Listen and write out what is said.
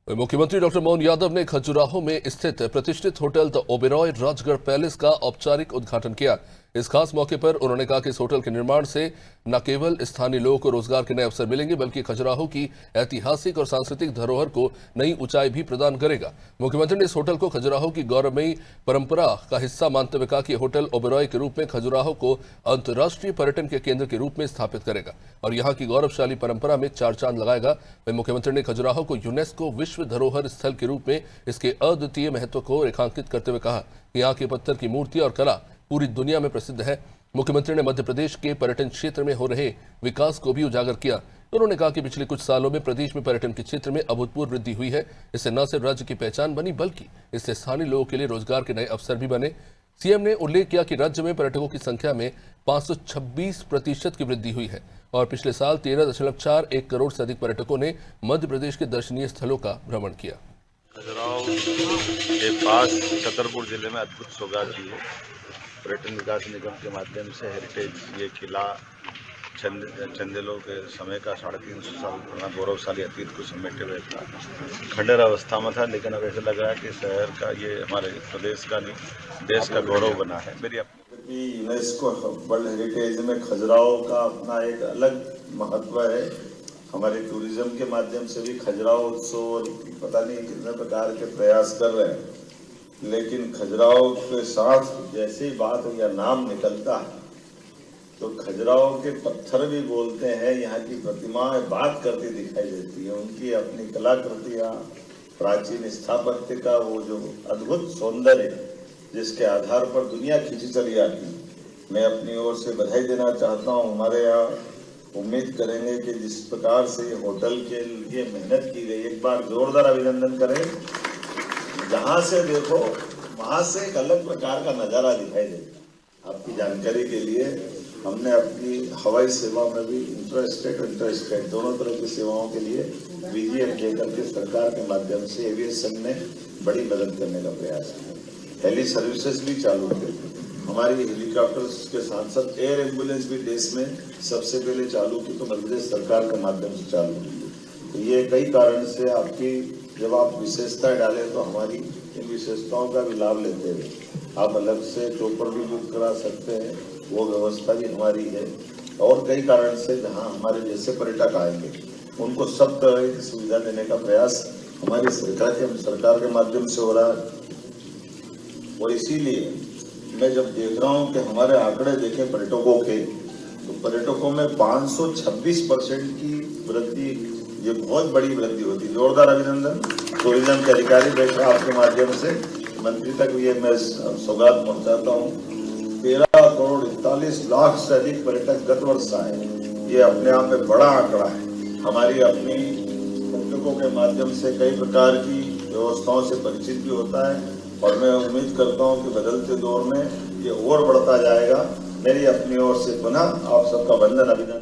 मुख्यमंत्री डॉक्टर मोहन यादव ने खजुराहो में स्थित प्रतिष्ठित hotel the Oberoi Rajgarh palace का औपचारिक उद्घाटन किया। इस खास मौके पर उन्होंने कहा कि इस होटल के निर्माण से न केवल स्थानीय लोगों को रोजगार के नए अवसर मिलेंगे, बल्कि खजुराहो की ऐतिहासिक और सांस्कृतिक धरोहर को नई ऊंचाई भी प्रदान करेगा। मुख्यमंत्री ने इस होटल को खजुराहो की गौरवमयी परंपरा का हिस्सा मानते हुए कहा कि होटल ओबेरॉय के रूप में खजुराहो को अंतर्राष्ट्रीय पर्यटन के केंद्र के रूप में स्थापित करेगा और यहाँ की गौरवशाली परंपरा में चार चांद लगाएगा। वहीं मुख्यमंत्री ने खजुराहो को यूनेस्को विश्व धरोहर स्थल के रूप में इसके अद्वितीय महत्व को रेखांकित करते हुए कहा कि यहाँ के पत्थर की मूर्ति और कला पूरी दुनिया में प्रसिद्ध है। मुख्यमंत्री ने मध्य प्रदेश के पर्यटन क्षेत्र में हो रहे विकास को भी उजागर किया। उन्होंने कहा कि पिछले कुछ सालों में प्रदेश में पर्यटन के क्षेत्र में अभूतपूर्व वृद्धि हुई है। इससे न सिर्फ राज्य की पहचान बनी, बल्कि इससे स्थानीय लोगों के लिए रोजगार के नए अवसर भी बने। सीएम ने उल्लेख किया कि राज्य में पर्यटकों की संख्या में 526% की वृद्धि हुई है और पिछले साल 13.41 करोड़ से अधिक पर्यटकों ने मध्य प्रदेश के दर्शनीय स्थलों का भ्रमण किया। खजुराहो के पास छतरपुर जिले में अद्भुत सौगात दी है। पर्यटन विकास निगम के माध्यम से हेरिटेज ये किला चंदेलों के समय का 350 साल पुराना गौरवशाली अतीत को समेटे हुए था। खंडहर अवस्था में था, लेकिन अब ऐसा लग रहा है कि शहर का ये हमारे प्रदेश का नहीं देश का गौरव बना है। मेरी यूनेस्को वर्ल्ड हेरिटेज में खजुराहो का अपना एक अलग महत्व है। हमारे टूरिज्म के माध्यम से भी खजुराहो उत्सव और पता नहीं कितने प्रकार के प्रयास कर रहे हैं, लेकिन खजुराहो के साथ जैसे ही बात या नाम निकलता है तो खजुराहो के पत्थर भी बोलते हैं। यहाँ की प्रतिमाएं बात करती दिखाई देती है। उनकी अपनी कलाकृतियाँ, प्राचीन स्थापत्य का वो जो अद्भुत सौंदर्य जिसके आधार पर दुनिया खींची चली आती। मैं अपनी ओर से बधाई देना चाहता हूँ। हमारे यहाँ उम्मीद करेंगे कि जिस प्रकार से होटल के लिए मेहनत की गई, एक बार जोरदार अभिनंदन करें। जहाँ से देखो वहाँ से एक अलग प्रकार का नज़ारा दिखाई देता। आपकी जानकारी के लिए हमने अपनी हवाई सेवा में भी इंट्रास्टेट और इंटरस्टेट दोनों तरह की सेवाओं के लिए VGF लेकर के सरकार के माध्यम से एविएशन ने बड़ी मदद करने का प्रयास किया। हेली सर्विसेज भी चालू की। हमारी हेलीकॉप्टर्स के साथ साथ एयर एम्बुलेंस भी देश में सबसे पहले चालू की, तो मध्य प्रदेश सरकार के माध्यम से चालू की। तो ये कई कारण से आपकी जब आप विशेषताएं डालें तो हमारी इन विशेषताओं का भी लाभ लेते हुए आप अलग से चौपर भी बुक करा सकते हैं, वो व्यवस्था भी हमारी है। और कई कारण से जहां हमारे जैसे पर्यटक आएंगे उनको सब तरह की सुविधा देने का प्रयास हमारी सरकार के माध्यम से हो रहा है। और इसीलिए मैं जब देख रहा हूँ कि हमारे आंकड़े देखें पर्यटकों के, तो पर्यटकों में 526% की वृद्धि, ये बहुत बड़ी वृद्धि होती है। जोरदार अभिनंदन। टूरिज्म के अधिकारी बैठे आपके माध्यम से मंत्री तक ये मैं सौगात पहुंचाता हूँ। 13 करोड़ 41 लाख से अधिक पर्यटक गत वर्ष आए। ये अपने आप में बड़ा आंकड़ा है। हमारी अपनी पर्यटकों के माध्यम से कई प्रकार की व्यवस्थाओं से परिचित भी होता है और मैं उम्मीद करता हूँ कि बदलते दौर में ये और बढ़ता जाएगा। मेरी अपनी ओर से पुनः आप सबका वंदन, अभिनंदन।